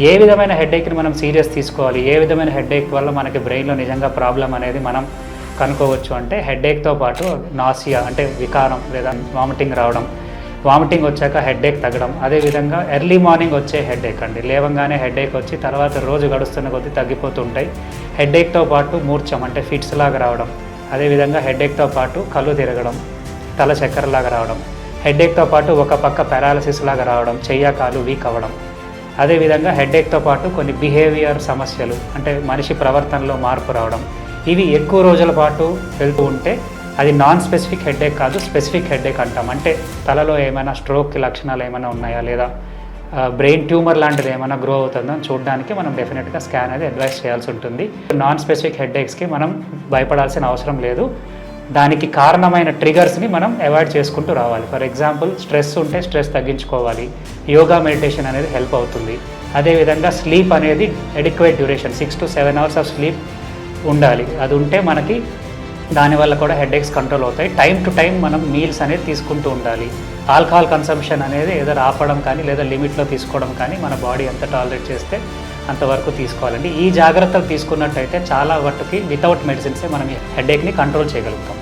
ఏ విధమైన హెడేక్ని మనం సీరియస్ తీసుకోవాలి, ఏ విధమైన హెడేక్ వల్ల మనకి బ్రెయిన్లో నిజంగా ప్రాబ్లం అనేది మనం కనుక్కోవచ్చు అంటే హెడేక్తో పాటు నాసియా అంటే వికారం లేదా వామిటింగ్ రావడం, వామిటింగ్ వచ్చాక హెడేక్ తగ్గడం, అదేవిధంగా ఎర్లీ మార్నింగ్ వచ్చే హెడేక్ అండి. లేవంగానే హెడేక్ వచ్చి తర్వాత రోజు గడుస్తున్న కొద్దీ తగ్గిపోతుంటాయి. హెడేక్తో పాటు మూర్ఛం అంటే ఫిట్స్ లాగా రావడం, అదేవిధంగా హెడేక్తో పాటు కళ్ళు తిరగడం, తల చక్కెరలాగా రావడం, హెడేక్తో పాటు ఒక పక్క పారాలసిస్ లాగా రావడం, చెయ్య కాలు వీక్ అవ్వడం, అదేవిధంగా హెడేక్తో పాటు కొన్ని బిహేవియర్ సమస్యలు అంటే మనిషి ప్రవర్తనలో మార్పు రావడం, ఇవి ఎక్కువ రోజుల పాటు వెళ్తూ ఉంటే అది నాన్ స్పెసిఫిక్ హెడేక్ కాదు, స్పెసిఫిక్ హెడేక్ అంటాం. అంటే తలలో ఏమైనా స్ట్రోక్కి లక్షణాలు ఏమైనా ఉన్నాయా లేదా బ్రెయిన్ ట్యూమర్ లాంటిది ఏమైనా గ్రో అవుతుందో చూడడానికి మనం డెఫినెట్గా స్కాన్ అనేది అడ్వైస్ చేయాల్సి ఉంటుంది. నాన్ స్పెసిఫిక్ హెడేక్స్కి మనం భయపడాల్సిన అవసరం లేదు. దానికి కారణమైన ట్రిగర్స్ని మనం అవాయిడ్ చేసుకుంటూ రావాలి. ఫర్ ఎగ్జాంపుల్ స్ట్రెస్ ఉంటే స్ట్రెస్ తగ్గించుకోవాలి, యోగా మెడిటేషన్ అనేది హెల్ప్ అవుతుంది. అదేవిధంగా స్లీప్ అనేది adequate duration 6 to 7 hours of sleep ఉండాలి. అది ఉంటే మనకి దానివల్ల కూడా హెడేక్స్ కంట్రోల్ అవుతాయి. టైం టు టైం మనం మీల్స్ అనేది తీసుకుంటూ ఉండాలి. ఆల్కహాల్ కన్సంప్షన్ అనేది ఏదో ఆపడం కానీ లేదా లిమిట్లో తీసుకోవడం కానీ మన బాడీ ఎంత టాలరేట్ చేస్తే అంతవరకు తీసుకోవాలండి. ఈ జాగ్రత్తలు తీసుకున్నట్టయితే చాలా వరకు వితౌట్ మెడిసిన్సే మనం హెడేక్ని కంట్రోల్ చేయగలుగుతాం.